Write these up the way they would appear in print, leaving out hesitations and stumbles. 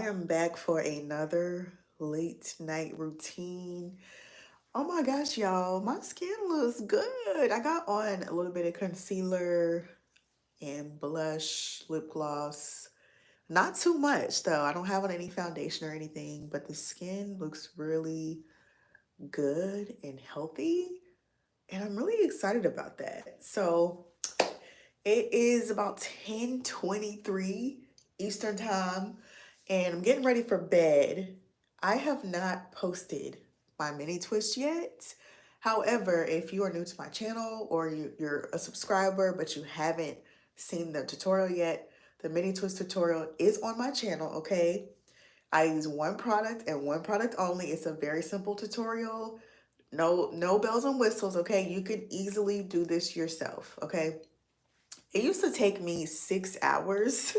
am back for another late night routine. Oh my gosh, y'all, my skin looks good. I got on a little bit of concealer and blush, lip gloss. Not too much though. I don't have on any foundation or anything, but the skin looks really good and healthy. And I'm really excited about that. So it is about 10:23 Eastern time, and I'm getting ready for bed. I have not posted my mini twist yet. However, if you are new to my channel or you're a subscriber but you haven't seen the tutorial yet, the mini twist tutorial is on my channel, okay? I use one product and one product only. It's a very simple tutorial. No bells and whistles, okay? You could easily do this yourself, okay? It used to take me 6 hours.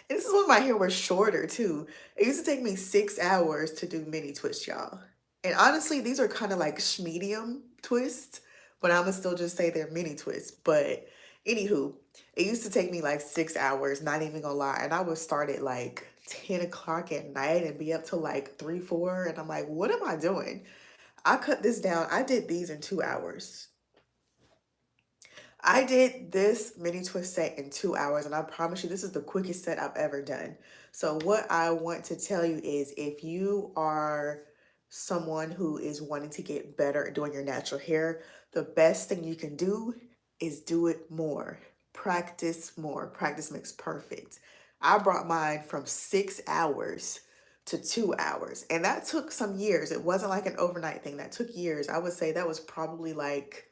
And this is when my hair was shorter too. It used to take me 6 hours to do mini twists, y'all. And honestly, these are kind of like medium twists, but I'ma still just say they're mini twists. But anywho, it used to take me like 6 hours, not even gonna lie. And I would start at like 10 o'clock at night and be up till like 3, 4. And I'm like, what am I doing? I cut this down. I did these in 2 hours. I did this mini twist set in 2 hours, and I promise you, this is the quickest set I've ever done. So, what I want to tell you is if you are someone who is wanting to get better at doing your natural hair, the best thing you can do is do it more. Practice more. Practice makes perfect. I brought mine from 6 hours to 2 hours, and that took some years. It wasn't like an overnight thing, that took years. I would say that was probably like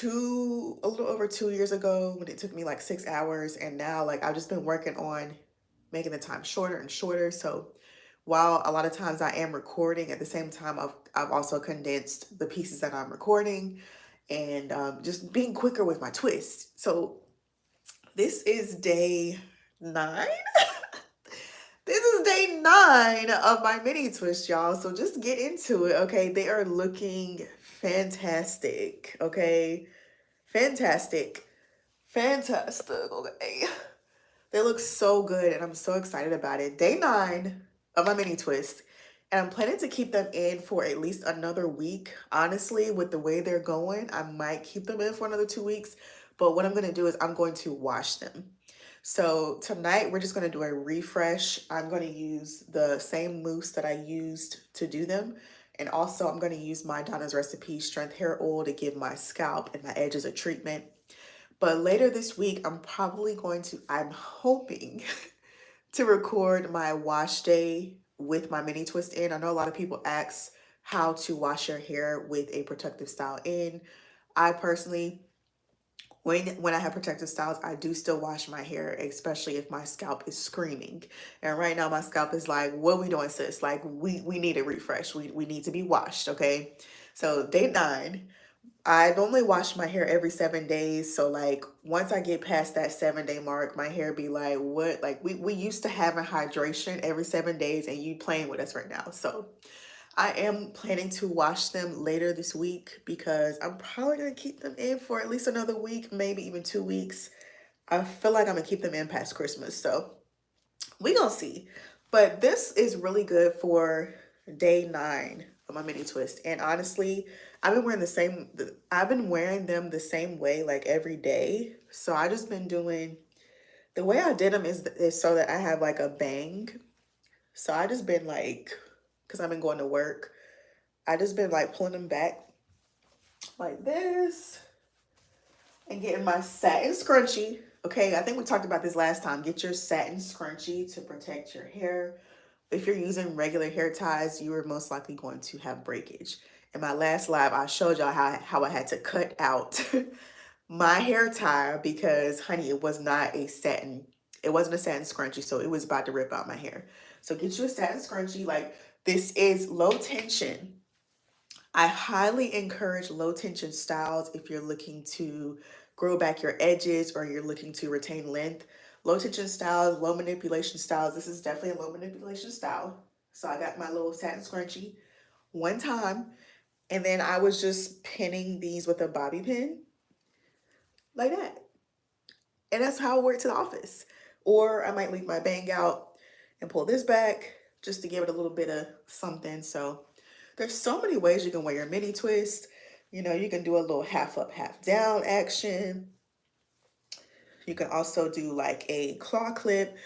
a little over 2 years ago when it took me like 6 hours, and now like I've just been working on making the time shorter and shorter. So while a lot of times I am recording, at the same time I've also condensed the pieces that I'm recording, and just being quicker with my twist. So this is day 9. This is day 9 of my mini twist, y'all. So just get into it, okay? They are looking fantastic, okay? Fantastic. Fantastic. Okay. They look so good and I'm so excited about it. Day 9 of my mini twist. And I'm planning to keep them in for at least another week. Honestly, with the way they're going, I might keep them in for another 2 weeks. But what I'm going to do is I'm going to wash them. So tonight we're just going to do a refresh. I'm going to use the same mousse that I used to do them. And also I'm going to use my Donna's Recipe Strength Hair Oil to give my scalp and my edges a treatment. But later this week, I'm hoping to record my wash day with my mini twist in. I know a lot of people ask how to wash your hair with a protective style in. I personally, when I have protective styles, I do still wash my hair, especially if my scalp is screaming. And right now my scalp is like, what we doing, sis? Like we need a refresh. We need to be washed, okay? So day 9, I normally wash my hair every 7 days. So like once I get past that 7 day mark, my hair be like, what? Like we used to having hydration every 7 days, and you playing with us right now. So I am planning to wash them later this week because I'm probably gonna keep them in for at least another week, maybe even 2 weeks. I feel like I'm gonna keep them in past Christmas. So we gonna see. But this is really good for day 9 of my mini twist. And honestly, I've been wearing them the same way like every day. So I just been doing, the way I did them is so that I have like a bang. So I just been like, because I've been going to work, I just been like pulling them back like this and getting my satin scrunchie. Okay, I think we talked about this last time. Get your satin scrunchie to protect your hair. If you're using regular hair ties, you are most likely going to have breakage. In my last live, I showed y'all how I had to cut out my hair tie because, honey, it wasn't a satin scrunchie, so it was about to rip out my hair. So get you a satin scrunchie. Like, this is low tension. I highly encourage low tension styles if you're looking to grow back your edges or you're looking to retain length. Low tension styles, low manipulation styles. This is definitely a low manipulation style. So I got my little satin scrunchie one time, and then I was just pinning these with a bobby pin like that. And that's how I wear it to the office. Or I might leave my bang out. and pull this back just to give it a little bit of something. So there's so many ways you can wear your mini twist. You know, you can do a little half up, half down action. You can also do like a claw clip,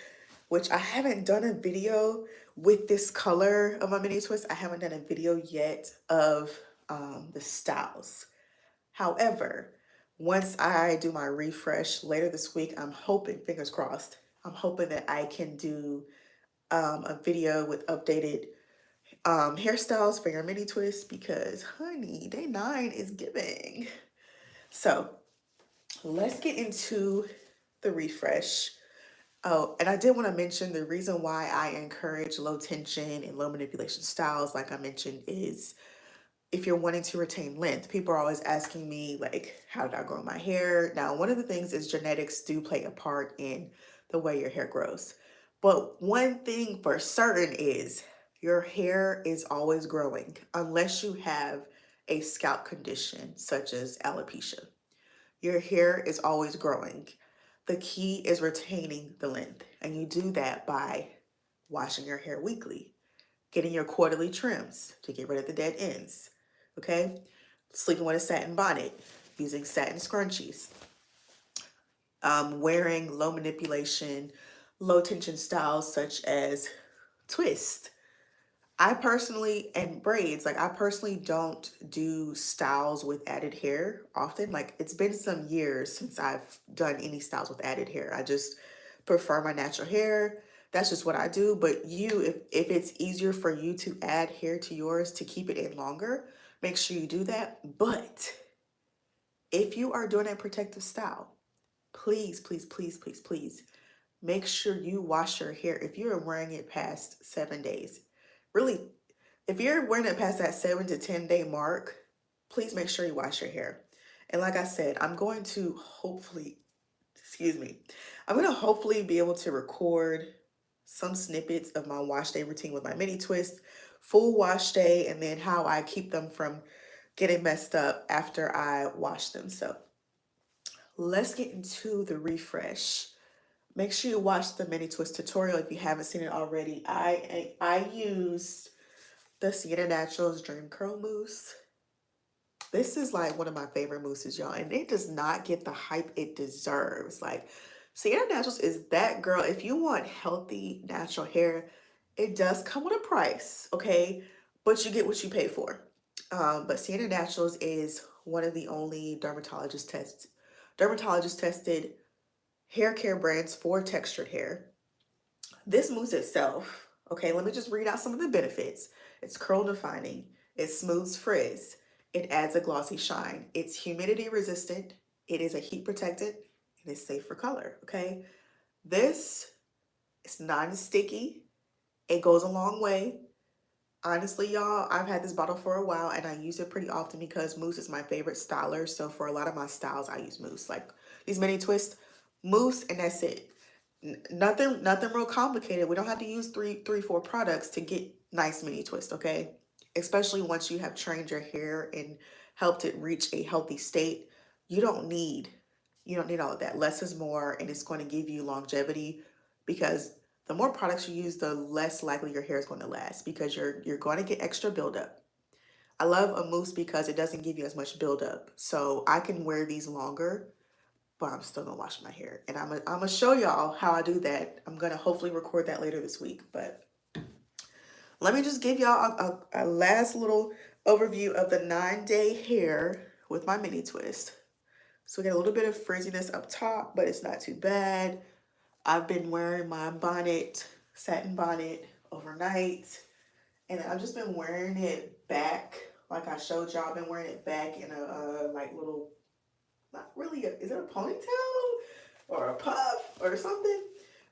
which I haven't done a video with this color of my mini twist. I haven't done a video yet of the styles. However, once I do my refresh later this week, I'm hoping, fingers crossed, I'm hoping that I can do a video with updated hairstyles for your mini twist because, honey, day 9 is giving. So let's get into the refresh. Oh, and I did want to mention the reason why I encourage low tension and low manipulation styles, like I mentioned, is if you're wanting to retain length. People are always asking me, like, how did I grow my hair? Now, one of the things is genetics do play a part in the way your hair grows. But one thing for certain is your hair is always growing unless you have a scalp condition such as alopecia. Your hair is always growing. The key is retaining the length, and you do that by washing your hair weekly, getting your quarterly trims to get rid of the dead ends, okay? Sleeping with a satin bonnet, using satin scrunchies, wearing low manipulation, low tension styles such as twist. I personally, and braids, like I personally don't do styles with added hair often. Like it's been some years since I've done any styles with added hair. I just prefer my natural hair. That's just what I do. But you, if it's easier for you to add hair to yours to keep it in longer, make sure you do that. But if you are doing a protective style, please, please, please, please, please make sure you wash your hair if you're wearing it past 7 days. Really, if you're wearing it past that 7 to 10 day mark, please make sure you wash your hair. And like I said, I'm going to hopefully, excuse me, I'm going to hopefully be able to record some snippets of my wash day routine with my mini twist, full wash day, and then how I keep them from getting messed up after I wash them. So let's get into the refresh. Make sure you watch the mini twist tutorial if you haven't seen it already. I used the Sienna Naturals Dream Curl Mousse. This is like one of my favorite mousses, y'all, and it does not get the hype it deserves. Like, Sienna Naturals is that girl. If you want healthy, natural hair, it does come with a price, okay? But you get what you pay for. But Sienna Naturals is one of the only dermatologist tested hair care brands for textured hair. This mousse itself, okay, let me just read out some of the benefits. It's curl defining, it smooths frizz, it adds a glossy shine, it's humidity resistant, it is a heat protectant, and it's safe for color, okay? This is non-sticky, it goes a long way. Honestly, y'all, I've had this bottle for a while and I use it pretty often because mousse is my favorite styler. So for a lot of my styles, I use mousse. Like these mini twists, mousse, and that's it. Nothing real complicated. We don't have to use four products to get nice mini twist, okay? Especially once you have trained your hair and helped it reach a healthy state. You don't need all of that. Less is more, and it's going to give you longevity because the more products you use, the less likely your hair is going to last because you're going to get extra buildup. I love a mousse because it doesn't give you as much buildup. So I can wear these longer, but I'm still gonna wash my hair. And I'm gonna show y'all how I do that. I'm gonna hopefully record that later this week. But let me just give y'all a last little overview of the 9-day hair with my mini twist. So we get a little bit of frizziness up top, but it's not too bad. I've been wearing my bonnet, satin bonnet, overnight. And I've just been wearing it back, like I showed y'all. I've been wearing it back in a like little, not really, is it a ponytail or a puff or something?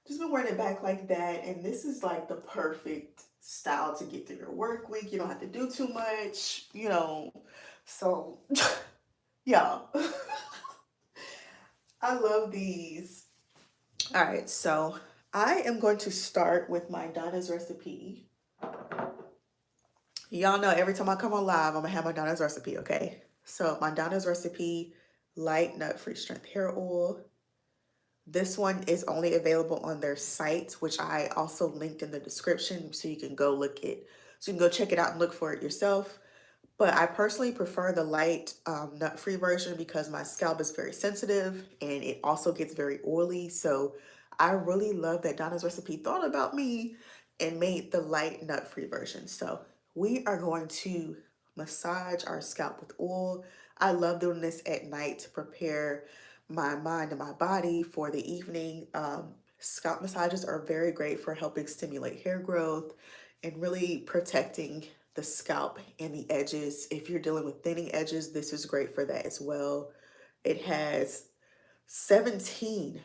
Just been wearing it back like that. And this is like the perfect style to get through your work week. You don't have to do too much, you know. So, y'all, I love these. All right, so I am going to start with my Donna's recipe. Y'all know every time I come on live, I'm gonna have my Donna's recipe, okay? So my Donna's recipe, light nut-free strength hair oil, This one is only available on their site, which I also linked in the description, so you can go so you can go check it out and look for it yourself. But I personally prefer the light nut-free version because my scalp is very sensitive and it also gets very oily. So I really love that Donna's Recipe thought about me and made the light nut-free version. So we are going to massage our scalp with oil. I love doing this at night to prepare my mind and my body for the evening. Scalp massages are very great for helping stimulate hair growth and really protecting the scalp and the edges. If you're dealing with thinning edges, this is great for that as well. It has 17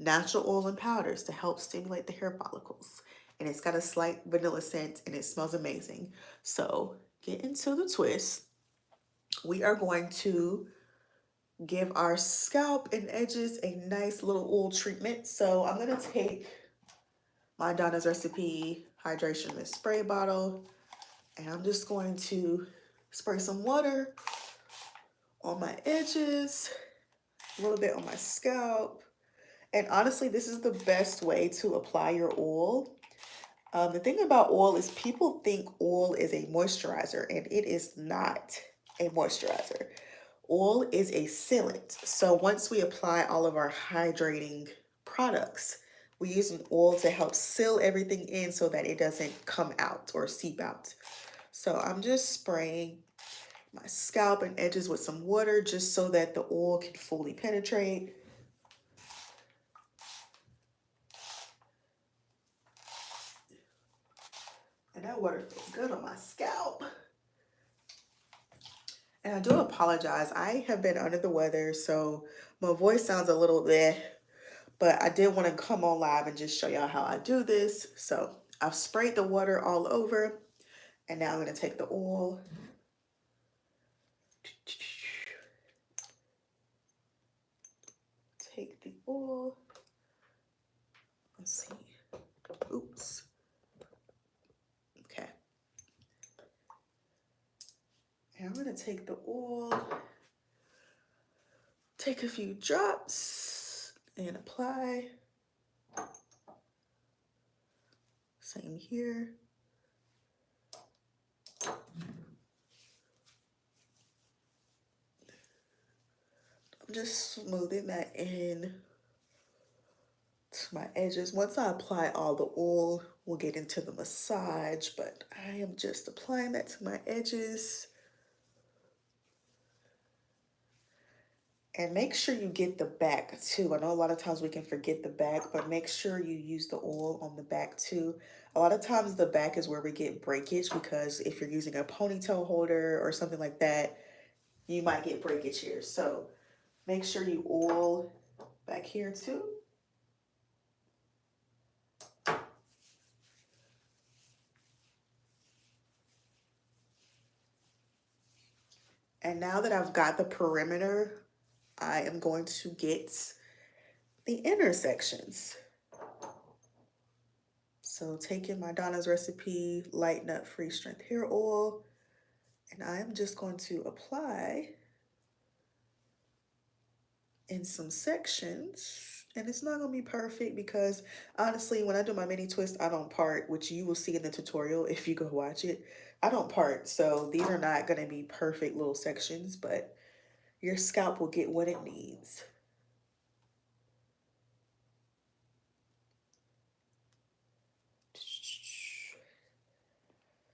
natural oils and powders to help stimulate the hair follicles. And it's got a slight vanilla scent and it smells amazing. So get into the twist. We are going to give our scalp and edges a nice little oil treatment. So I'm going to take my Donna's Recipe Hydration Mist Spray bottle and I'm just going to spray some water on my edges, a little bit on my scalp. And honestly, this is the best way to apply your oil. The thing about oil is people think oil is a moisturizer, and it is not a moisturizer. Oil is a sealant. So once we apply all of our hydrating products, we use an oil to help seal everything in so that it doesn't come out or seep out. So I'm just spraying my scalp and edges with some water just so that the oil can fully penetrate. And that water feels good on my scalp. And I do apologize. I have been under the weather, so my voice sounds a little bleh, but I did want to come on live and just show y'all how I do this. So I've sprayed the water all over, and now I'm going to take the oil. Take the oil. Let's see. Oops. Okay. And I'm going to take the oil, take a few drops, and apply. Same here. I'm just smoothing that in to my edges. Once I apply all the oil, we'll get into the massage, but I am just applying that to my edges. And make sure you get the back too. I know a lot of times we can forget the back, but make sure you use the oil on the back too. A lot of times the back is where we get breakage because if you're using a ponytail holder or something like that, you might get breakage here. So make sure you oil back here too. And now that I've got the perimeter, I am going to get the intersections. So taking my Donna's Recipe Light Nut Free Strength Hair Oil, and I am just going to apply in some sections. And it's not going to be perfect because honestly, when I do my mini twist, I don't part, which you will see in the tutorial if you go watch it. I don't part, so these are not going to be perfect little sections, but your scalp will get what it needs.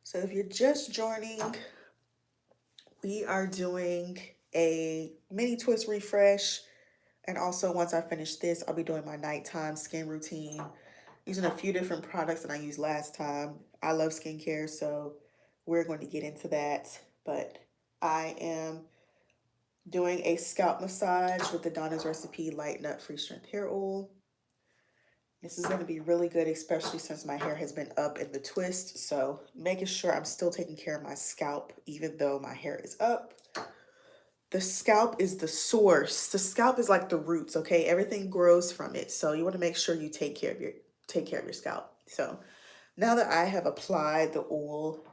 So if you're just joining, we are doing a mini twist refresh. And also once I finish this, I'll be doing my nighttime skin routine using a few different products that I used last time. I love skincare, so we're going to get into that. But I am doing a scalp massage with the Donna's Recipe Light Nut Free Strength Hair Oil. This is going to be really good, especially since my hair has been up in the twist. So making sure I'm still taking care of my scalp, even though my hair is up. The scalp is the source. The scalp is like the roots, okay? Everything grows from it. So you want to make sure you take care of your scalp. So now that I have applied the oil,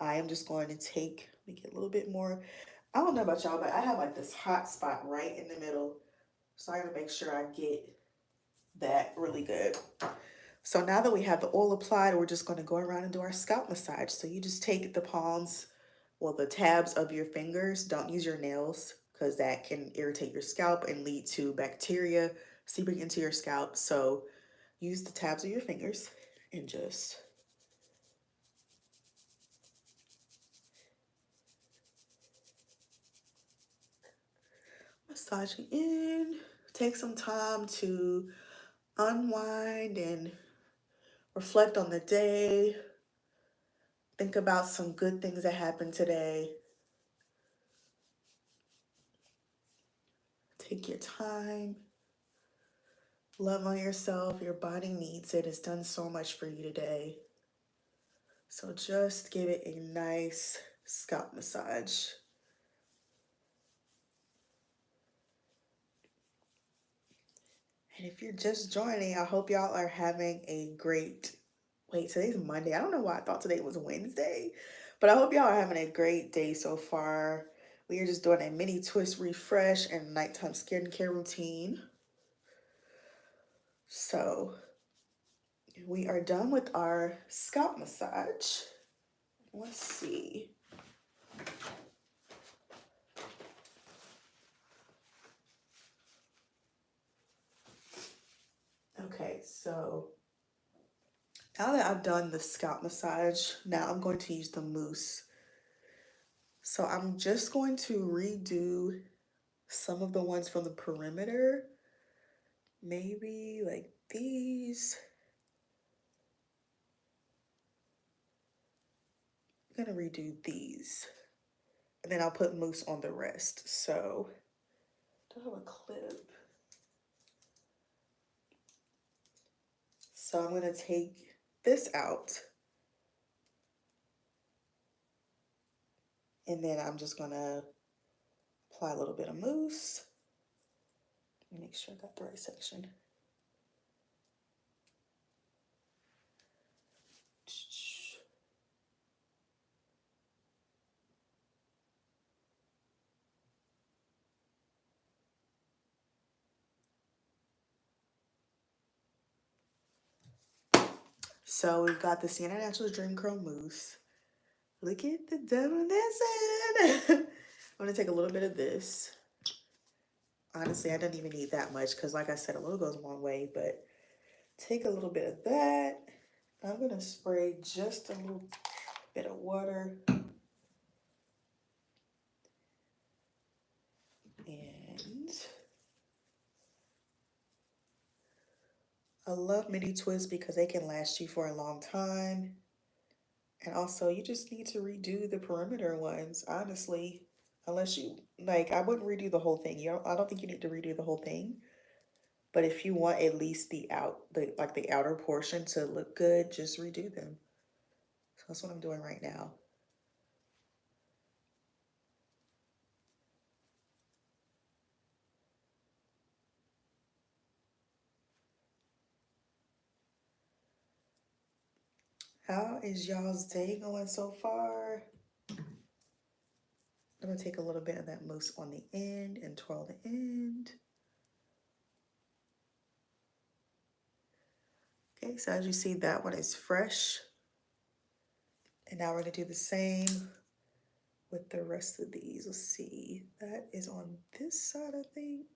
I am just going to let me get a little bit more. I don't know about y'all, but I have like this hot spot right in the middle. So I gotta make sure I get that really good. So now that we have the oil applied, we're just going to go around and do our scalp massage. So you just take the palms, well, the tabs of your fingers. Don't use your nails because that can irritate your scalp and lead to bacteria seeping into your scalp. So use the tabs of your fingers and just massaging in. Take some time to unwind and reflect on the day. Think about some good things that happened today. Take your time. Love on yourself. Your body needs it. It's done so much for you today. So just give it a nice scalp massage. And if you're just joining, I hope y'all are having a great, wait, today's Monday. I don't know why I thought today was Wednesday, but I hope y'all are having a great day so far. We are just doing a mini twist refresh and nighttime skincare routine. So we are done with our scalp massage. Let's see. Okay, so now that I've done the scalp massage, now I'm going to use the mousse. So I'm just going to redo some of the ones from the perimeter. Maybe like these. I'm gonna redo these. And then I'll put mousse on the rest. So, do I have a clip? So I'm gonna take this out. And then I'm just gonna apply a little bit of mousse. Let me make sure I got the right section. So we've got the Sienna Naturals Dream Curl Mousse. Look at the devil dancing. I'm gonna take a little bit of this. Honestly, I don't even need that much because like I said, a little goes a long way, but take a little bit of that. I'm gonna spray just a little bit of water. And I love mini twists because they can last you for a long time. And also, you just need to redo the perimeter ones, honestly. Unless you, like, I wouldn't redo the whole thing. I don't think you need to redo the whole thing. But if you want at least the outer portion to look good, just redo them. So that's what I'm doing right now. How is y'all's day going so far? I'm gonna take a little bit of that mousse on the end and twirl the end. Okay, so as you see, that one is fresh. And now we're gonna do the same with the rest of these. Let's see, that is on this side, I think.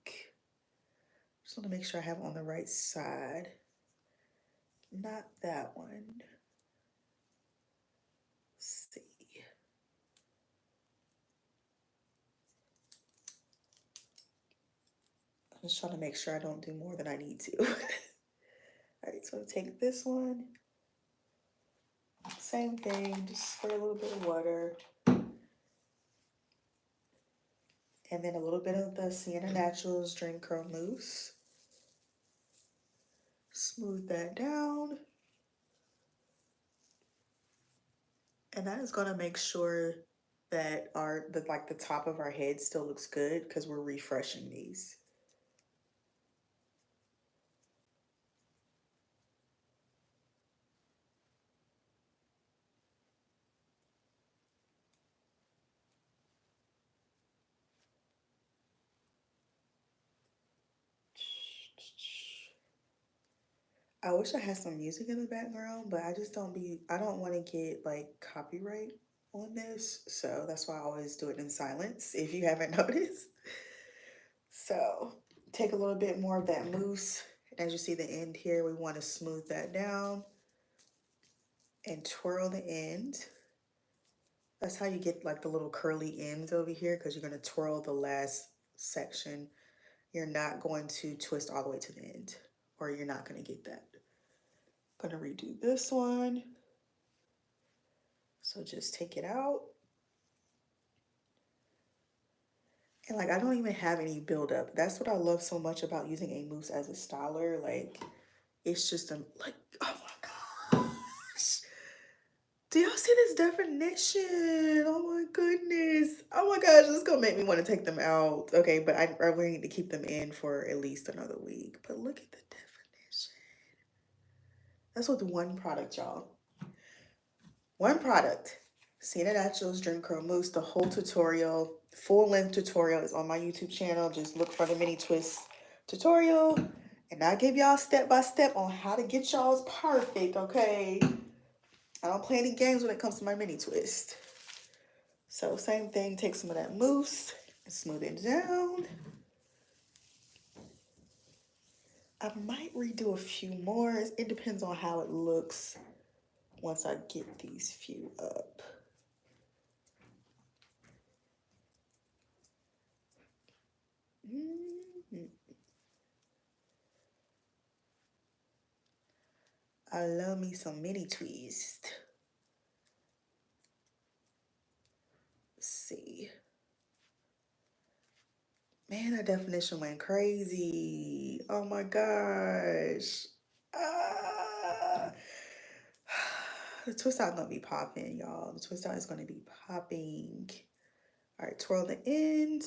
Just wanna make sure I have it on the right side. Not that one. Let's see. I'm just trying to make sure I don't do more than I need to. All right, so take this one. Same thing, just spray a little bit of water. And then a little bit of the Sienna Naturals Dream Curl Mousse. Smooth that down. And that is gonna make sure that the top of our head still looks good because we're refreshing these. I wish I had some music in the background, but I don't want to get like copyright on this. So that's why I always do it in silence, if you haven't noticed. So take a little bit more of that mousse. As you see the end here, we want to smooth that down and twirl the end. That's how you get like the little curly ends over here, because you're going to twirl the last section. You're not going to twist all the way to the end, or you're not going to get that. I'm going to redo this one. So just take it out. And like, I don't even have any buildup. That's what I love so much about using a mousse as a styler. Like, it's just like, oh my gosh. Do y'all see this definition? Oh my goodness. Oh my gosh, this is gonna make me want to take them out. Okay, but I really need to keep them in for at least another week. But look at the definition. That's with one product, y'all. One product. Sienna Naturals Dream Curl Mousse. The whole tutorial, full-length tutorial, is on my YouTube channel. Just look for the mini twist tutorial. And I give y'all step-by-step on how to get y'all's perfect, okay? I don't play any games when it comes to my mini twist. So same thing, take some of that mousse and smooth it down. I might redo a few more. It depends on how it looks once I get these few up. I love me some mini twist. Let's see. Man, that definition went crazy. Oh my gosh. Ah. The twist out gonna be popping, y'all. The twist out is gonna be popping. All right, twirl the end.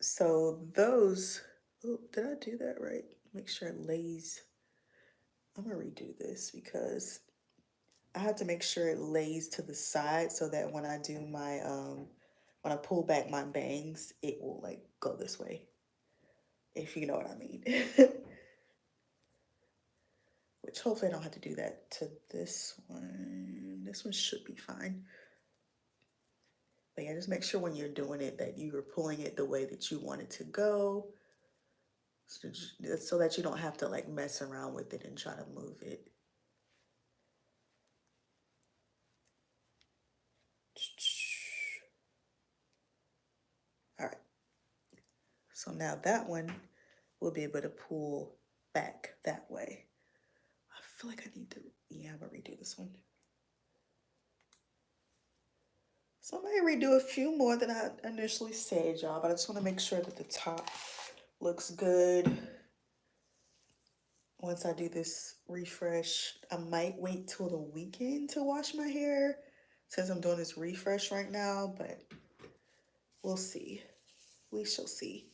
So those, oh, did I do that right? Make sure it lays. I'm gonna redo this because I have to make sure it lays to the side so that when I do my, when I pull back my bangs, it will like go this way, if you know what I mean. Which hopefully I don't have to do that to this one. This one should be fine. But yeah, just make sure when you're doing it that you are pulling it the way that you want it to go, so that you don't have to like mess around with it and try to move it. All right. So now that one will be able to pull back that way. I feel like I need to, yeah, I'm gonna redo this one. So I might redo a few more than I initially said, y'all, but I just want to make sure that the top looks good. Once I do this refresh, I might wait till the weekend to wash my hair since I'm doing this refresh right now, but we'll see. We shall see.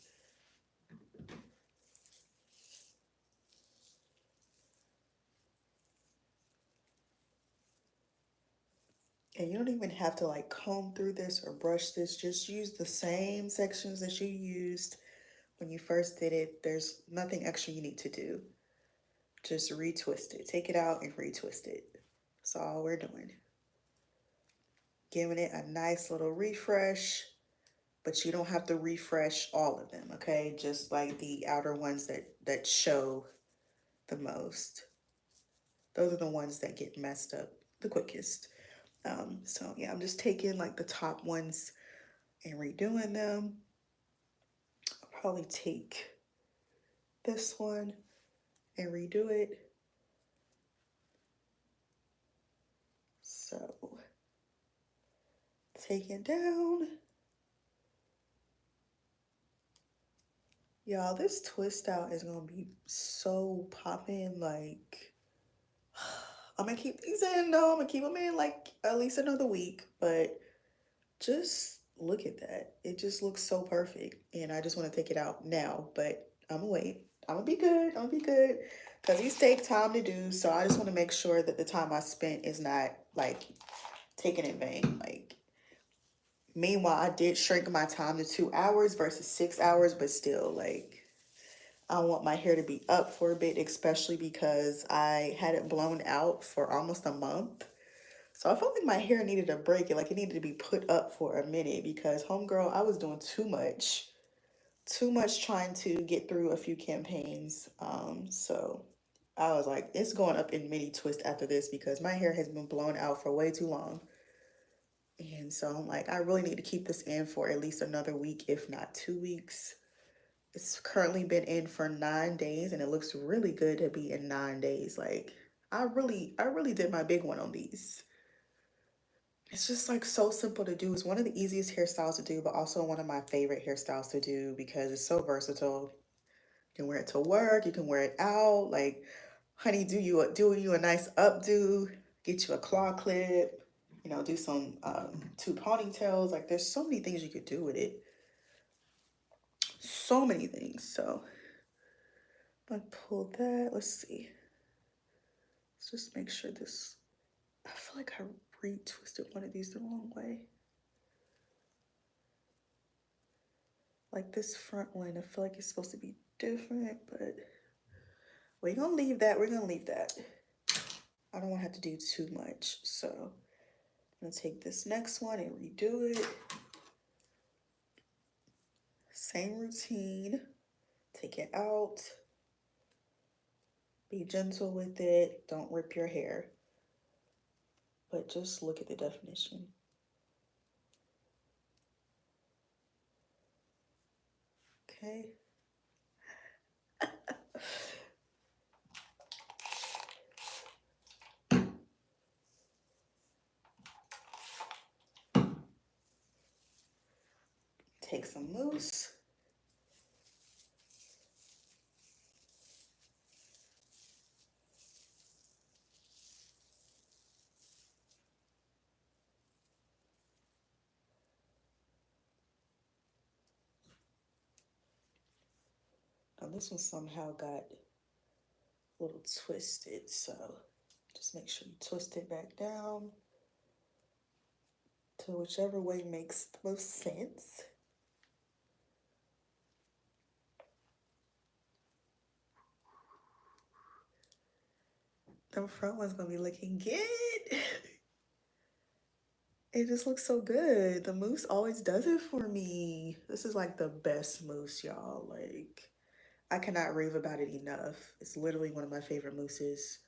And you don't even have to like comb through this or brush this. Just use the same sections that you used when you first did it. There's nothing extra you need to do. Just retwist it. Take it out and retwist it. That's all we're doing. Giving it a nice little refresh, but you don't have to refresh all of them, okay? Just like the outer ones that show the most. Those are the ones that get messed up the quickest. So yeah, I'm just taking like the top ones and redoing them. I'll probably take this one and redo it. So take it down. Y'all, this twist out is gonna be so popping. Like, I'm gonna keep these in though. I'm gonna keep them in like at least another week, but just look at that. It just looks so perfect. And I just want to take it out now, but I'm gonna wait. I'm gonna be good. I'm gonna be good. Because these take time to do. So I just want to make sure that the time I spent is not like taken in vain. Like, meanwhile, I did shrink my time to 2 hours versus 6 hours, but still, like, I want my hair to be up for a bit, especially because I had it blown out for almost a month. So I felt like my hair needed a break. Like it needed to be put up for a minute because homegirl, I was doing too much trying to get through a few campaigns. So I was like, it's going up in mini twist after this because my hair has been blown out for way too long. And so I'm like, I really need to keep this in for at least another week, if not 2 weeks. It's currently been in for 9 days and it looks really good to be in 9 days. Like I really did my big one on these. It's just like so simple to do. It's one of the easiest hairstyles to do, but also one of my favorite hairstyles to do because it's so versatile. You can wear it to work, you can wear it out. Like, honey, do you a nice updo, get you a claw clip, do some two ponytails. Like there's so many things you could do with it. So many things. So I pull that. Let's see. Let's just make sure this. I feel like I retwisted one of these the wrong way. Like this front one, I feel like it's supposed to be different, but we're gonna leave that. We're gonna leave that. I don't want to have to do too much, so I'm gonna take this next one and redo it. Same routine. Take it out. Be gentle with it. Don't rip your hair. But just look at the definition. Okay. Take some mousse. Now this one somehow got a little twisted, so just make sure you twist it back down to whichever way makes the most sense. The front one's gonna be looking good. It just looks so good. The mousse always does it for me. This is like the best mousse, y'all. Like, I cannot rave about it enough. It's literally one of my favorite mousses.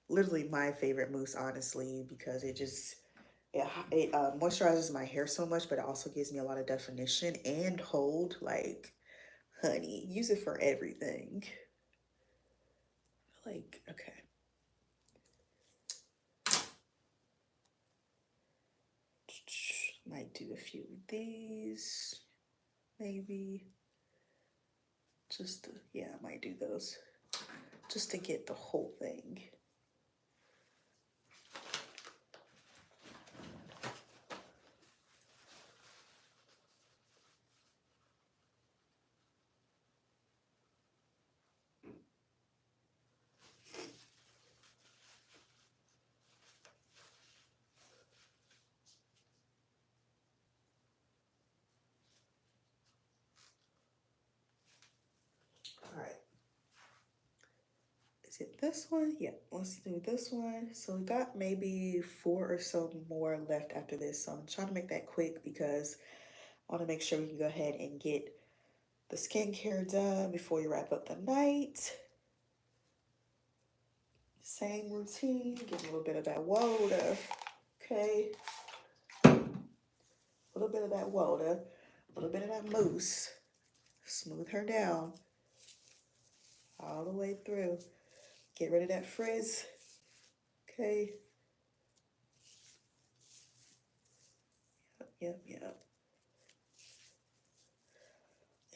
Literally my favorite mousse, honestly, because it moisturizes my hair so much, but it also gives me a lot of definition and hold. Like, honey, use it for everything. Like, okay. Might do a few of these, maybe. Yeah, I might do those just to get the whole thing. All right. Is it this one? Yeah, let's do this one. So we got maybe 4 or so more left after this. So I'm trying to make that quick because I want to make sure we can go ahead and get the skincare done before you wrap up the night. Same routine, get a little bit of that water, okay? A little bit of that water, a little bit of that mousse. Smooth her down all the way through. Get rid of that frizz, okay? Yep.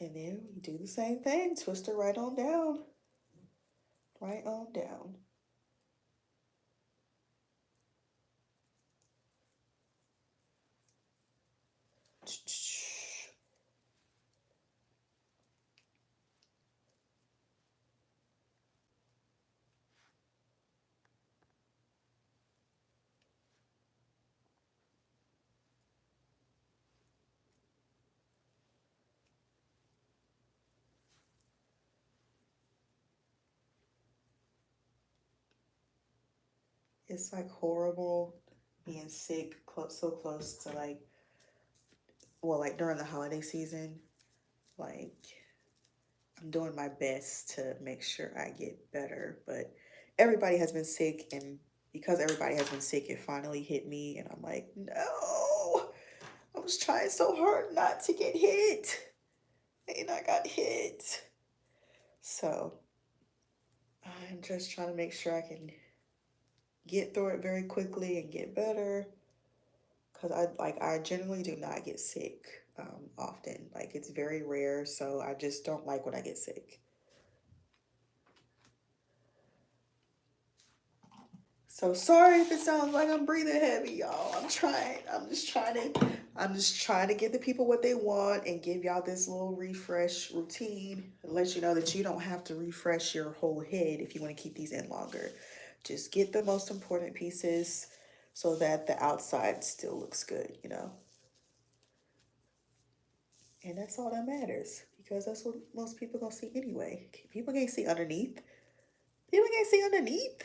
And then we do the same thing, twist her right on down. Right on down. It's like horrible being sick so close to like, well, like during the holiday season. Like, I'm doing my best to make sure I get better, but everybody has been sick, and because everybody has been sick, it finally hit me, and I'm like, no, I was trying so hard not to get hit, and I got hit. So I'm just trying to make sure I can get through it very quickly and get better, because I generally do not get sick often. Like, it's very rare, so I just don't like when I get sick. So sorry if it sounds like I'm breathing heavy, y'all. I'm trying. I'm just trying to give the people what they want and give y'all this little refresh routine and let you know that you don't have to refresh your whole head if you want to keep these in longer. Just get the most important pieces so that the outside still looks good. And that's all that matters because that's what most people gonna see anyway. People can't see underneath. People can't see underneath.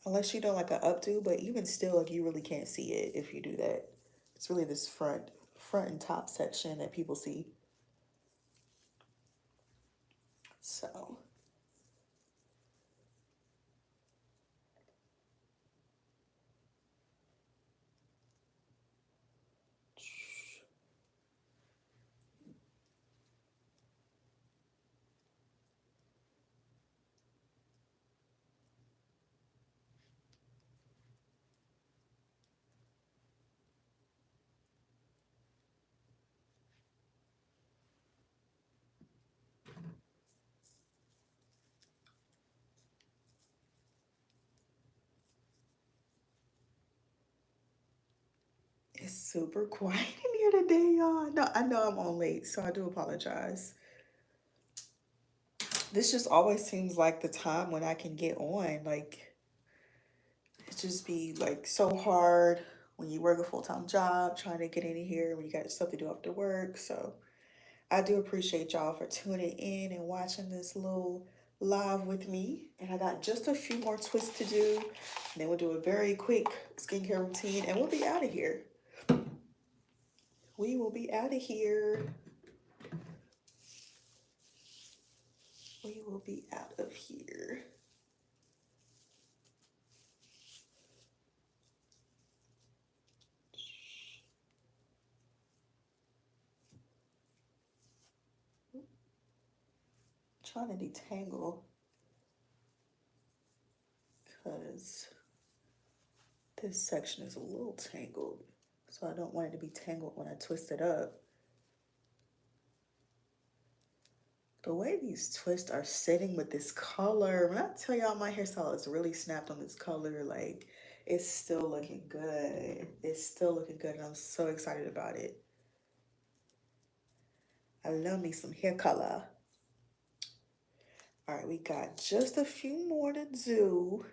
Unless you do like an updo, but even still, like you really can't see it if you do that. It's really this front and top section that people see. So it's super quiet in here today, y'all. No, I know I'm on late, so I do apologize. This just always seems like the time when I can get on. Like it just be like so hard when you work a full-time job trying to get in here when you got stuff to do after work. So I do appreciate y'all for tuning in and watching this little live with me. And I got just a few more twists to do. And then we'll do a very quick skincare routine and we'll be out of here. We will be out of here. We will be out of here. Trying to detangle because this section is a little tangled. So I don't want it to be tangled when I twist it up. The way these twists are sitting with this color, when I tell y'all my hairstyle is really snapped on this color, like it's still looking good. It's still looking good and I'm so excited about it. I love me some hair color. All right, we got just a few more to do.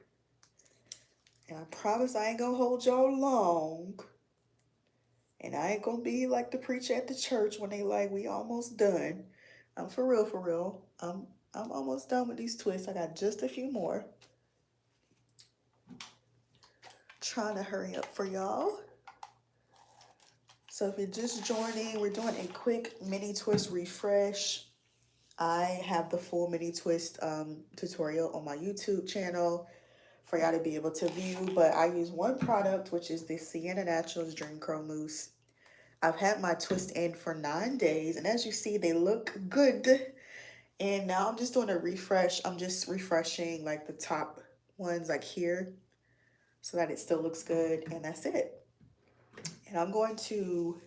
And I promise I ain't gonna hold y'all long. And I ain't gonna be like the preacher at the church when they like, we almost done. I'm for real, for real. I'm almost done with these twists. I got just a few more. Trying to hurry up for y'all. So if you're just joining, we're doing a quick mini twist refresh. I have the full mini twist tutorial on my YouTube channel for y'all to be able to view, but I use one product, which is the Sienna Naturals Dream Curl Mousse. I've had my twist in for 9 days, and as you see, they look good. And now I'm just doing a refresh. I'm just refreshing like the top ones like here so that it still looks good, and that's it. And I'm going to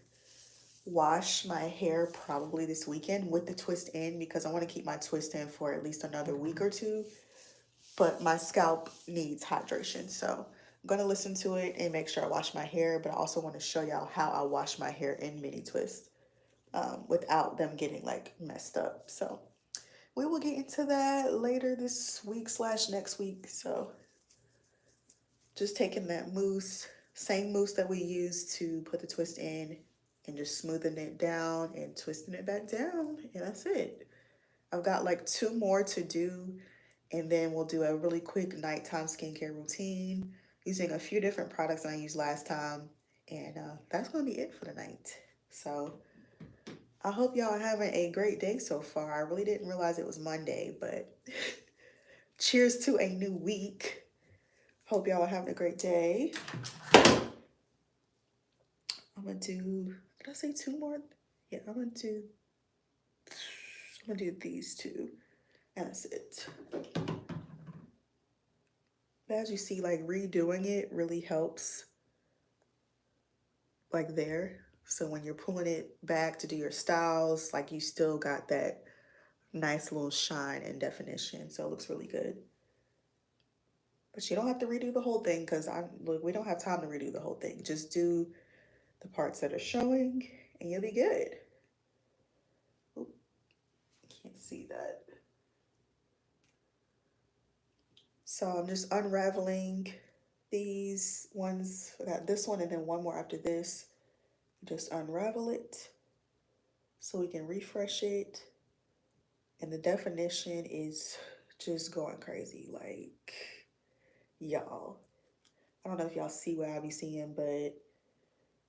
wash my hair probably this weekend with the twist in because I want to keep my twist in for at least another week or two. But my scalp needs hydration. So I'm going to listen to it and make sure I wash my hair. But I also want to show y'all how I wash my hair in mini twist without them getting like messed up. So we will get into that later this week / next week. So just taking that mousse, same mousse that we used to put the twist in and just smoothing it down and twisting it back down. And that's it. I've got like 2 more to do And then we'll do a really quick nighttime skincare routine using a few different products I used last time. And that's going to be it for the night. So I hope y'all are having a great day so far. I really didn't realize it was Monday, but cheers to a new week. Hope y'all are having a great day. I'm gonna do, did I say two more? Yeah, I'm gonna do these two. And that's it. But as you see, like redoing it really helps like there. So when you're pulling it back to do your styles, like you still got that nice little shine and definition. So it looks really good. But you don't have to redo the whole thing because look, we don't have time to redo the whole thing. Just do the parts that are showing and you'll be good. Oop, can't see that. So I'm just unraveling these ones. I got this one and then one more after this. Just unravel it so we can refresh it. And the definition is just going crazy. Like, y'all, I don't know if y'all see what I be seeing, but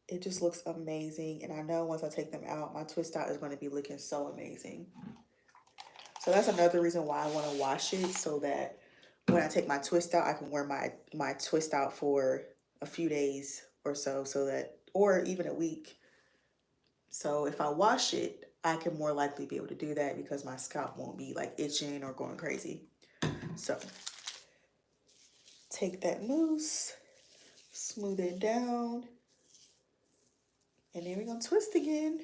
it just looks amazing. And I know once I take them out, my twist out is going to be looking so amazing. So that's another reason why I want to wash it, so that when I take my twist out, I can wear my twist out for a few days or so, or even a week. So if I wash it, I can more likely be able to do that because my scalp won't be like itching or going crazy. So take that mousse, smooth it down, and then we're gonna twist again.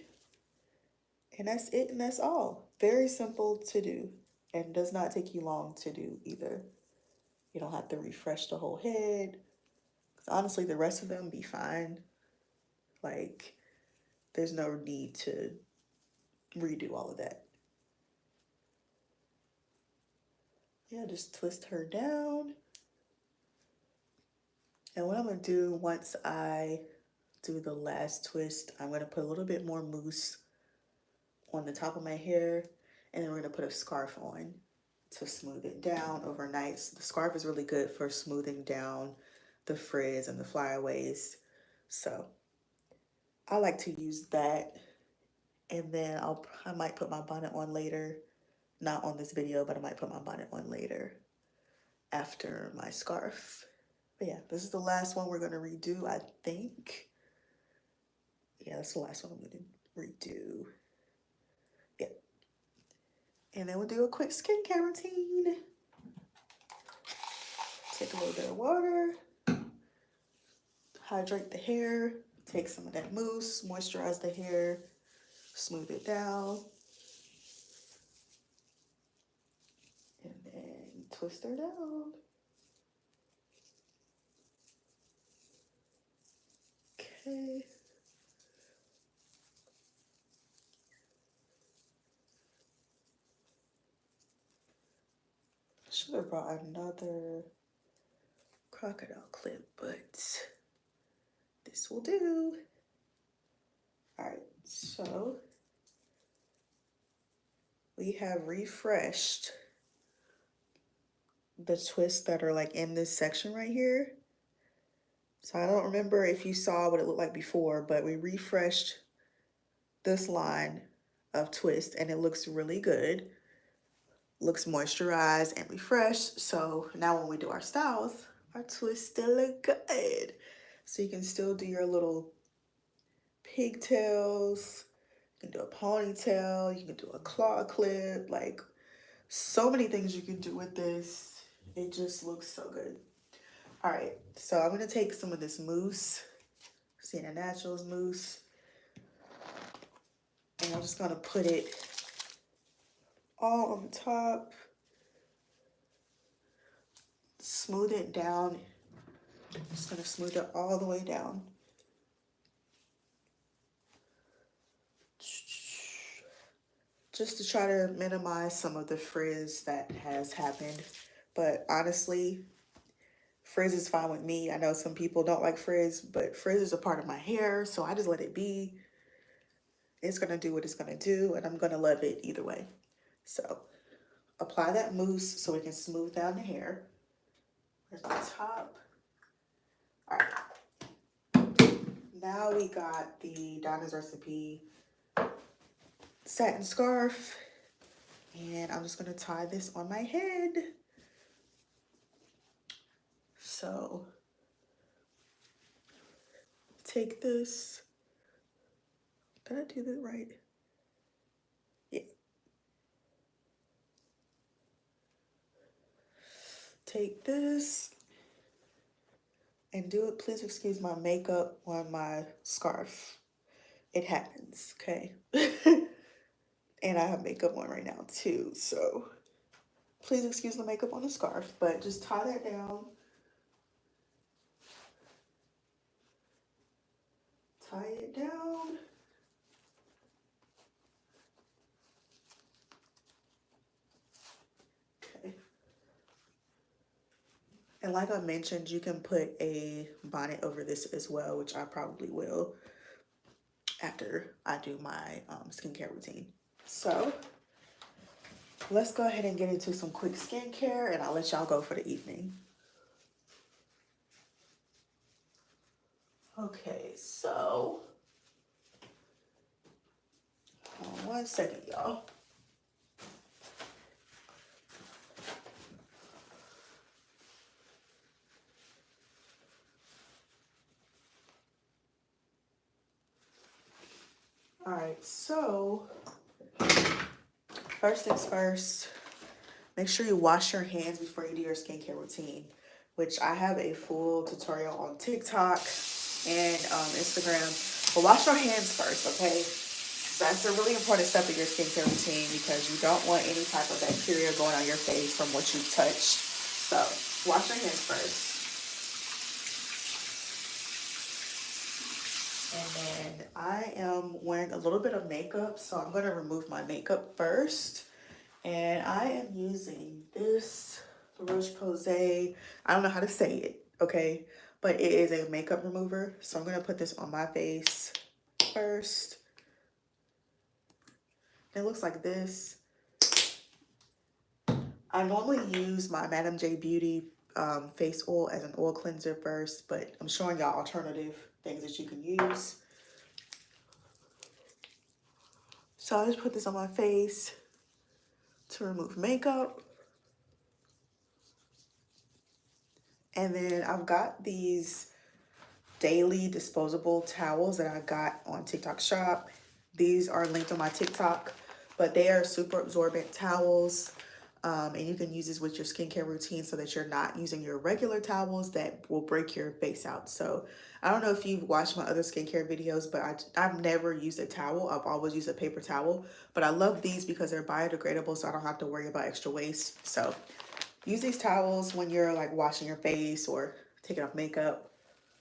And that's it, and that's all. Very simple to do, and does not take you long to do either. You don't have to refresh the whole head. Honestly, the rest of them be fine. Like, there's no need to redo all of that. Yeah, just twist her down. And what I'm gonna do once I do the last twist, I'm gonna put a little bit more mousse on the top of my hair, and then we're gonna put a scarf on to smooth it down overnight. The scarf is really good for smoothing down the frizz and the flyaways. So I like to use that. And then I might put my bonnet on later. Not on this video, but I might put my bonnet on later after my scarf. But yeah, this is the last one we're gonna redo, I think. Yeah, that's the last one I'm gonna redo. Yeah. And then we'll do a quick skincare routine. Take a little bit of water, hydrate the hair, take some of that mousse, moisturize the hair, smooth it down, and then twist her down. Okay. I should have brought another crocodile clip, but this will do. All right, so we have refreshed the twists that are like in this section right here. So I don't remember if you saw what it looked like before, but we refreshed this line of twist and it looks really good. Looks moisturized and refreshed. So now when we do our styles, our twists still look good. So you can still do your little pigtails, you can do a ponytail, you can do a claw clip, like so many things you can do with this. It just looks so good. All right, so I'm gonna take some of this mousse, Sienna Naturals mousse, and I'm just gonna put it all on the top, smooth it down. I'm just gonna smooth it all the way down. Just to try to minimize some of the frizz that has happened. But honestly, frizz is fine with me. I know some people don't like frizz, but frizz is a part of my hair, so I just let it be. It's gonna do what it's gonna do, and I'm gonna love it either way. So apply that mousse so we can smooth down the hair. Here's my top. All right. Now we got the Donna's Recipe satin scarf. And I'm just going to tie this on my head. So take this. Did I do that right? Yeah. Take this and do it. Please excuse my makeup on my scarf. It happens, okay? And I have makeup on right now too, so please excuse the makeup on the scarf, but just tie that down. Tie it down. Okay. And like I mentioned, you can put a bonnet over this as well, which I probably will after I do my skincare routine. So let's go ahead and get into some quick skincare and I'll let y'all go for the evening. Okay, so hold on 1 second, y'all. All right, so first things first, make sure you wash your hands before you do your skincare routine, which I have a full tutorial on TikTok and Instagram. But wash your hands first, okay? So that's a really important step of your skincare routine because you don't want any type of bacteria going on your face from what you touched. So wash your hands first. And then I am wearing a little bit of makeup, so I'm going to remove my makeup first. And I am using this La Roche-Posay. I don't know how to say it, okay? But it is a makeup remover. So I'm going to put this on my face first. It looks like this. I normally use my Madame J Beauty face oil as an oil cleanser first, but I'm showing y'all alternative things that you can use. So I just put this on my face to remove makeup. And then I've got these daily disposable towels that I got on TikTok Shop. These are linked on my TikTok, but they are super absorbent towels. And you can use this with your skincare routine so that you're not using your regular towels that will break your face out. So I don't know if you've watched my other skincare videos, but I've never used a towel. I've always used a paper towel, but I love these because they're biodegradable, so I don't have to worry about extra waste. So use these towels when you're like washing your face or taking off makeup.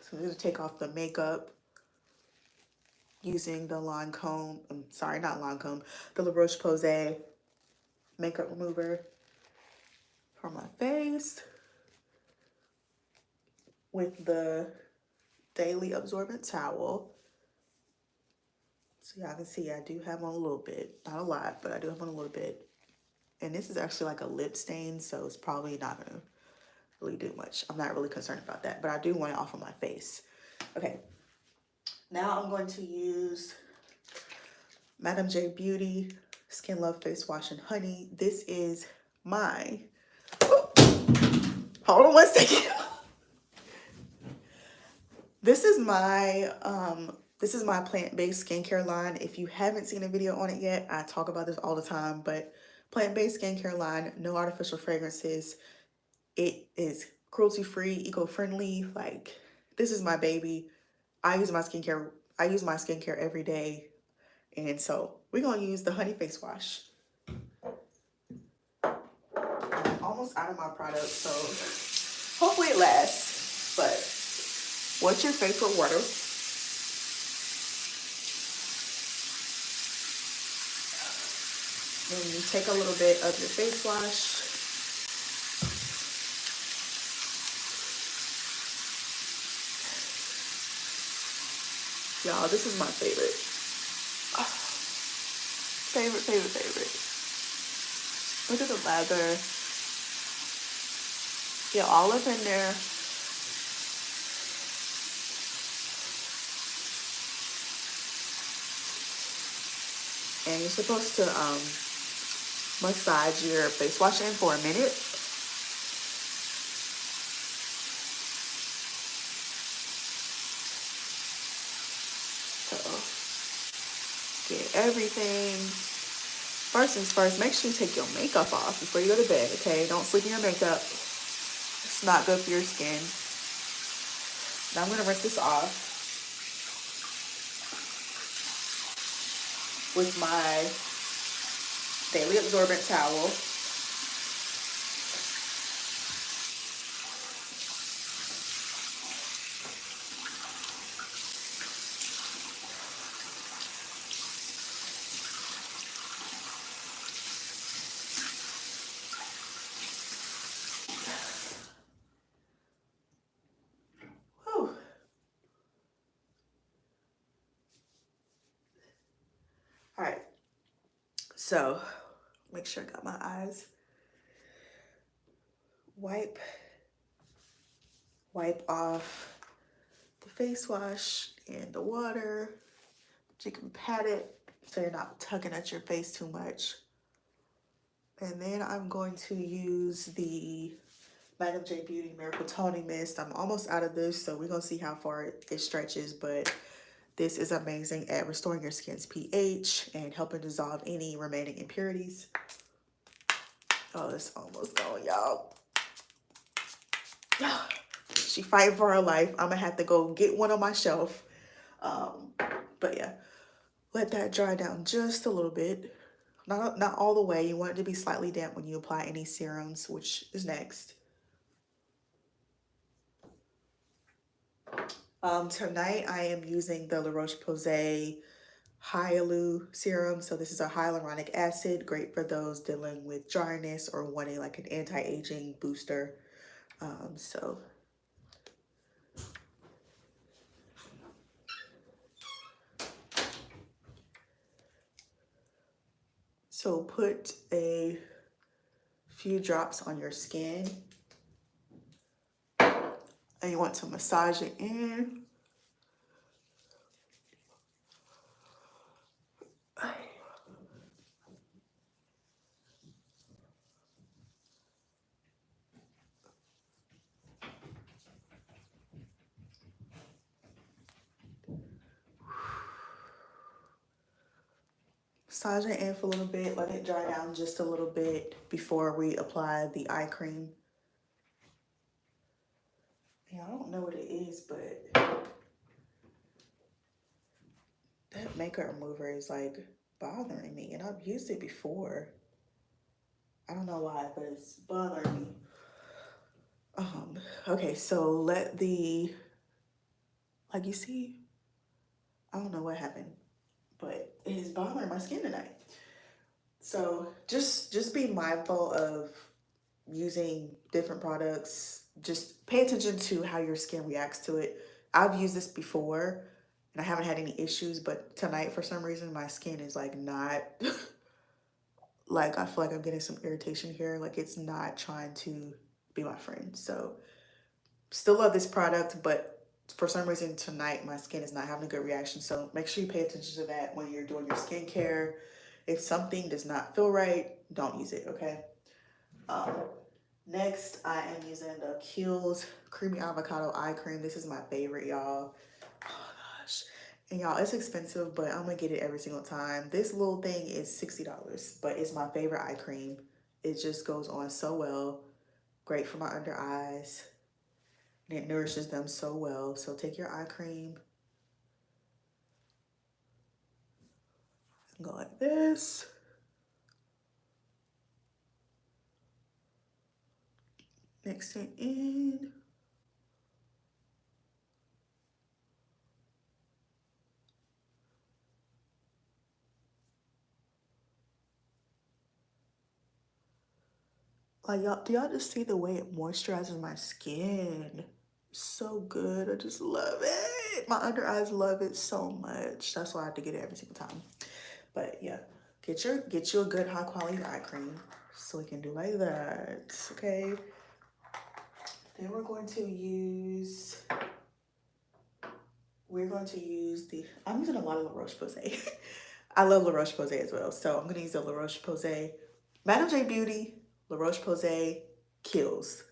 So I'm going to take off the makeup using the Lancome, not Lancome, the La Roche-Posay makeup remover for my face with the daily absorbent towel. So y'all can see I do have on a little bit, not a lot, but I do have on a little bit. And this is actually like a lip stain, so it's probably not gonna really do much. I'm not really concerned about that, but I do want it off of my face. Okay, now I'm going to use Madame J Beauty Skin Love Face Wash and Honey. This is my, hold on 1 second. This is my plant-based skincare line. If you haven't seen a video on it yet, I talk about this all the time, but plant-based skincare line, no artificial fragrances. It is cruelty-free, eco-friendly. Like, this is my baby. I use my skincare every day. And so we're gonna use the honey face wash. I'm almost out of my product, so hopefully it lasts. But what's your favorite water? Then you take a little bit of your face wash. Y'all, this is my favorite. Favorite. Look at the lather. Get all up in there. And you're supposed to massage your face wash in for a minute. So get everything. First things first, make sure you take your makeup off before you go to bed, okay? Don't sleep in your makeup. It's not good for your skin. Now I'm gonna rinse this off with my daily absorbent towel. Whew. All right, so make sure I got my eyes. Wipe off the face wash and the water. You can pat it so you're not tugging at your face too much. And then I'm going to use the Magnum J Beauty Miracle Toning Mist. I'm almost out of this, so we're gonna see how far it stretches, but this is amazing at restoring your skin's pH and helping dissolve any remaining impurities. Oh, it's almost gone, y'all. She fighting for her life. I'm gonna have to go get one on my shelf. But yeah, let that dry down just a little bit. Not all the way. You want it to be slightly damp when you apply any serums, which is next. Tonight I am using the La Roche-Posay Hyalu serum. So this is a hyaluronic acid, great for those dealing with dryness or wanting like an anti-aging booster. So put a few drops on your skin and you want to massage it in. Massage it in for a little bit, let it dry down just a little bit before we apply the eye cream. Yeah, I don't know what it is, but that makeup remover is like bothering me, and I've used it before. I don't know why, but it's bothering me. Okay, so let the, like you see, I don't know what happened, but it is bothering my skin tonight. So just be mindful of using different products. Just pay attention to how your skin reacts to it. I've used this before and I haven't had any issues, but tonight for some reason my skin is like not like, I feel like I'm getting some irritation here. Like it's not trying to be my friend. So still love this product, but for some reason tonight my skin is not having a good reaction. So make sure you pay attention to that when you're doing your skincare. If something does not feel right, don't use it, okay? Next, I am using the Kiehl's Creamy Avocado Eye Cream. This is my favorite, y'all. Oh gosh. And y'all, it's expensive, but I'm gonna get it every single time. This little thing is $60, but it's my favorite eye cream. It just goes on so well. Great for my under eyes. And it nourishes them so well. So take your eye cream. Go like this. Mix it in. Like y'all, do y'all just see the way it moisturizes my skin? So good. I just love it. My under eyes love it so much. That's why I have to get it every single time. But yeah, get you a good high quality eye cream. So we can do like that, okay? Then we're going to use I'm using a lot of La Roche-Posay. I love La Roche-Posay as well. So I'm going to use the La Roche-Posay, Madame J Beauty, La Roche-Posay, Kiehl's.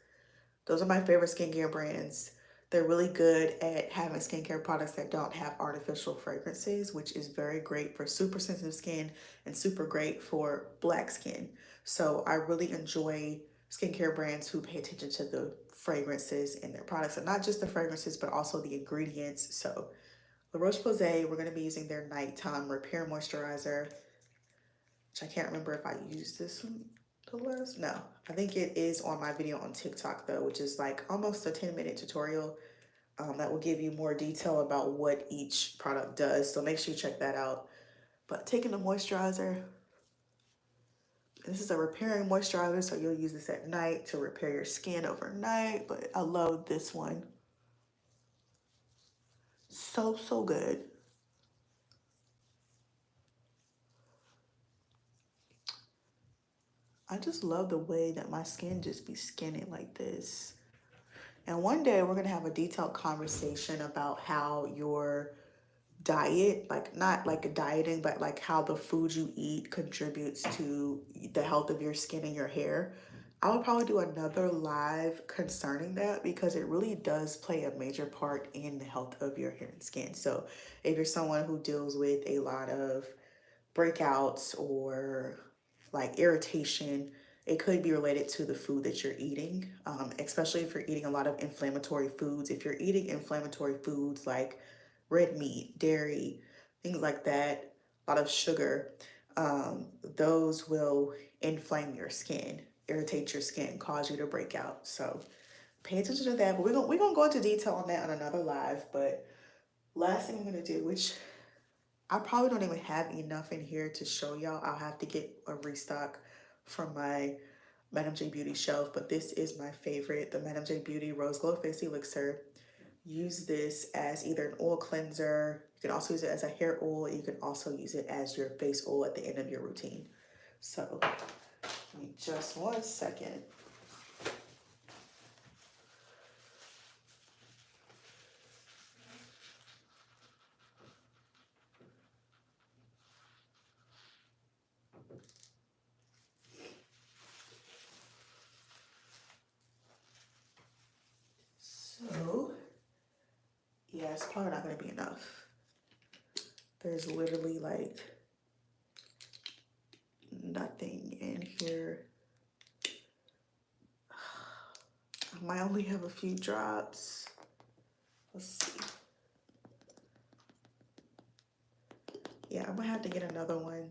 Those are my favorite skincare brands. They're really good at having skincare products that don't have artificial fragrances, which is very great for super sensitive skin and super great for black skin. So I really enjoy skincare brands who pay attention to the fragrances in their products, and not just the fragrances, but also the ingredients. So La Roche-Posay, we're going to be using their Nighttime Repair Moisturizer, which I can't remember if I used this one the last. No, I think it is on my video on TikTok though, which is like almost a 10-minute tutorial that will give you more detail about what each product does. So make sure you check that out. But taking the moisturizer, this is a repairing moisturizer, so you'll use this at night to repair your skin overnight. But I love this one. So, so good. I just love the way that my skin just be skinning like this. And one day we're gonna have a detailed conversation about how your diet, like not like a dieting, but like how the food you eat contributes to the health of your skin and your hair. I would probably do another live concerning that because it really does play a major part in the health of your hair and skin. So if you're someone who deals with a lot of breakouts or like irritation, it could be related to the food that you're eating, especially if you're eating a lot of inflammatory foods. If you're eating inflammatory foods like red meat, dairy, things like that, a lot of sugar, those will inflame your skin, irritate your skin, cause you to break out. So pay attention to that. But we're gonna go into detail on that on another live. But last thing I'm gonna do, which I probably don't even have enough in here to show y'all. I'll have to get a restock from my Madame J Beauty shelf, but this is my favorite, the Madame J Beauty Rose Glow Face Elixir. Use this as either an oil cleanser. You can also use it as a hair oil. You can also use it as your face oil at the end of your routine. So, give me just 1 second. So, yeah, it's probably not going to be enough. There's literally like nothing in here. I might only have a few drops. Let's see. Yeah, I'm gonna have to get another one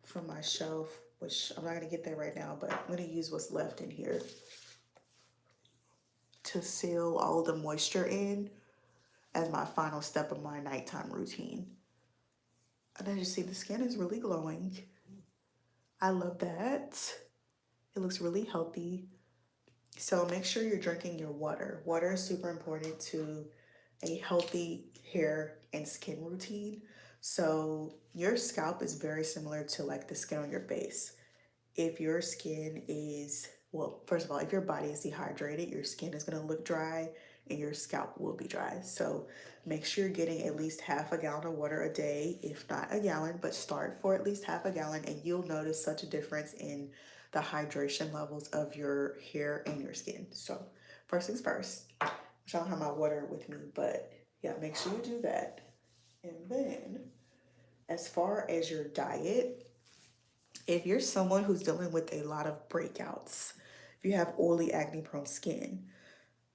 from my shelf, which I'm not gonna get that right now, but I'm gonna use what's left in here to seal all the moisture in as my final step of my nighttime routine. And as you see, the skin is really glowing. I love that. It looks really healthy. So make sure you're drinking your water. Water is super important to a healthy hair and skin routine. So your scalp is very similar to like the skin on your face. If your skin is, well, first of all, if your body is dehydrated, your skin is going to look dry and your scalp will be dry. So make sure you're getting at least half a gallon of water a day, if not a gallon, but start for at least half a gallon and you'll notice such a difference in the hydration levels of your hair and your skin. So first things first, I don't have my water with me, but yeah, make sure you do that. And then as far as your diet, if you're someone who's dealing with a lot of breakouts, if you have oily acne prone skin,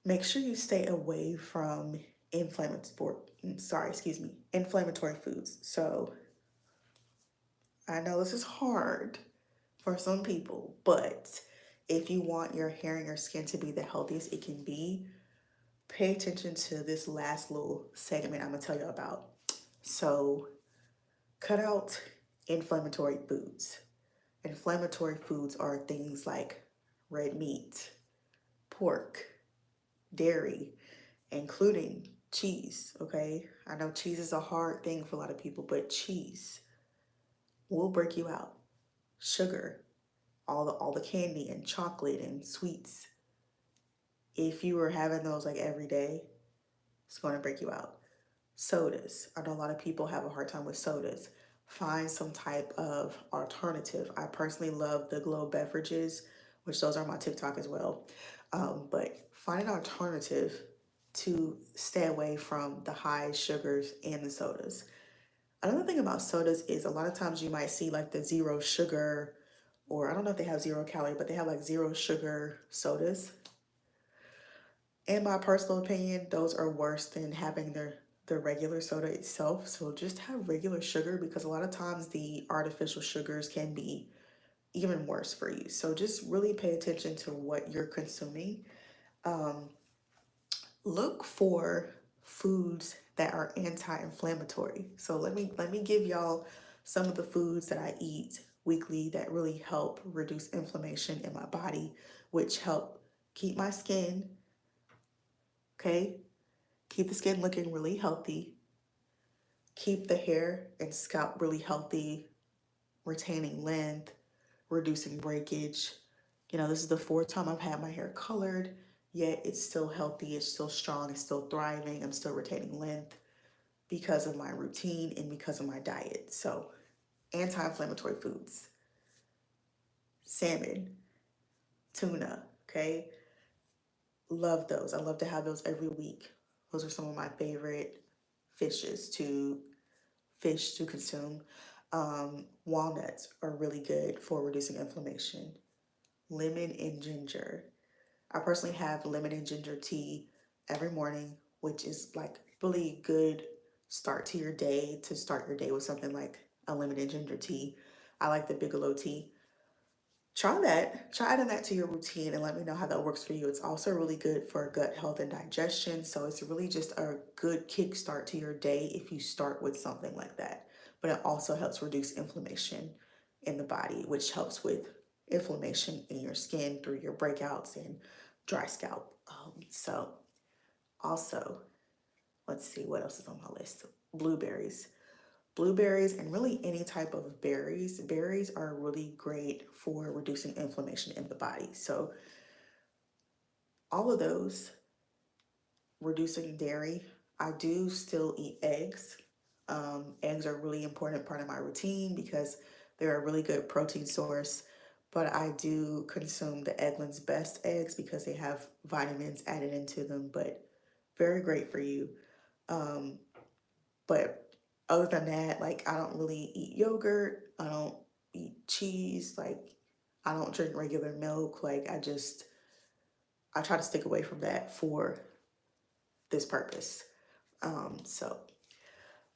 make sure you stay away from inflammatory foods. So I know this is hard for some people, but if you want your hair and your skin to be the healthiest it can be, pay attention to this last little segment I'm gonna tell you about. So cut out inflammatory foods. Inflammatory foods are things like red meat, pork, dairy, including cheese, okay? I know cheese is a hard thing for a lot of people, but cheese will break you out. Sugar. all the candy and chocolate and sweets. If you were having those like every day, it's going to break you out. Sodas. I know a lot of people have a hard time with sodas. Find some type of alternative. I personally love the Glow beverages, which those are my TikTok as well. But find an alternative to stay away from the high sugars and the sodas. Another thing about sodas is a lot of times you might see like the zero sugar, or I don't know if they have 0 calorie, but they have like zero sugar sodas. In my personal opinion, those are worse than having the regular soda itself. So just have regular sugar because a lot of times the artificial sugars can be even worse for you. So just really pay attention to what you're consuming. Um, Look for foods that are anti-inflammatory. So let me give y'all some of the foods that I eat weekly that really help reduce inflammation in my body, which help keep my skin, okay? Keep the skin looking really healthy, keep the hair and scalp really healthy, retaining length, reducing breakage. You know, this is the fourth time I've had my hair colored, yet it's still healthy, it's still strong, it's still thriving, I'm still retaining length because of my routine and because of my diet. So, anti-inflammatory foods, salmon, tuna, okay? Love those. I love to have those every week. Those are some of my favorite fishes to fish to consume. Walnuts are really good for reducing inflammation. Lemon and ginger. I personally have lemon and ginger tea every morning, which is like really good start to your day to start your day with something like a lemon and ginger tea. I like the Bigelow tea. Try that. Try adding that to your routine and let me know how that works for you. It's also really good for gut health and digestion. So it's really just a good kickstart to your day if you start with something like that. But it also helps reduce inflammation in the body, which helps with inflammation in your skin through your breakouts and dry scalp. So also, let's see what else is on my list. Blueberries. Blueberries and really any type of berries. Berries are really great for reducing inflammation in the body. So all of those, reducing dairy. I do still eat eggs. Eggs are a really important part of my routine because they're a really good protein source. But I do consume the Eggland's Best eggs because they have vitamins added into them, but very great for you. Um, But other than that, like I don't really eat yogurt. I don't eat cheese. Like I don't drink regular milk. Like I try to stick away from that for this purpose. So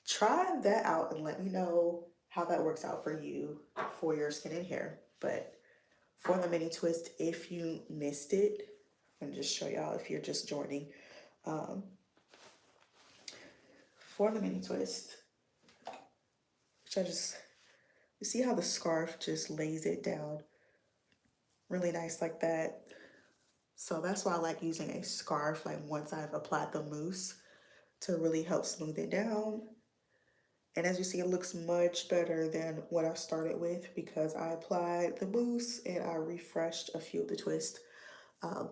try that out and let me know how that works out for you for your skin and hair. But for the mini twist, if you missed it, I'm gonna just show y'all if you're just joining. Um, for the mini twist, which you see how the scarf just lays it down really nice like that. So that's why I like using a scarf like once I've applied the mousse to really help smooth it down. And as you see, it looks much better than what I started with because I applied the mousse and I refreshed a few of the twists. Um,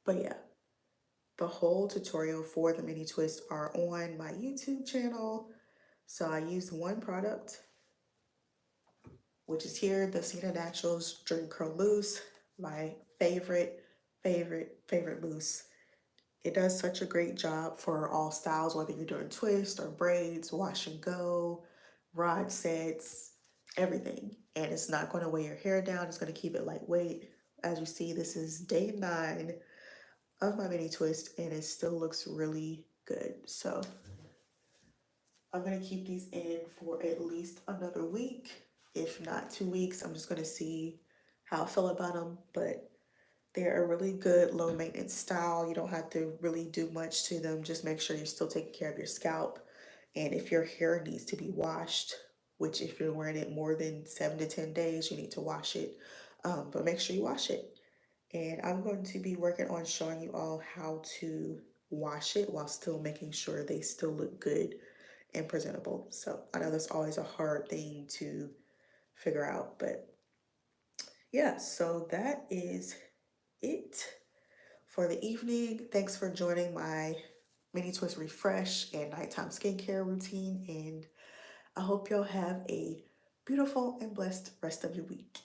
but yeah, the whole tutorial for the mini twist are on my YouTube channel. So I used one product, which is here, the Cena Naturals Dream Curl Mousse, my favorite mousse. It does such a great job for all styles, whether you're doing twist or braids, wash and go, rod sets, everything. And it's not going to weigh your hair down. It's going to keep it lightweight. As you see, this is day 9 of my mini twist and it still looks really good. So I'm going to keep these in for at least another week, if not 2 weeks. I'm just going to see how I feel about them. But they're a really good low maintenance style. You don't have to really do much to them. Just make sure you're still taking care of your scalp. And if your hair needs to be washed, which if you're wearing it more than 7 to 10 days, you need to wash it. But make sure you wash it. And I'm going to be working on showing you all how to wash it while still making sure they still look good and presentable. So I know that's always a hard thing to figure out, but yeah, so that is it for the evening. Thanks for joining my mini twist refresh and nighttime skincare routine. And I hope y'all have a beautiful and blessed rest of your week.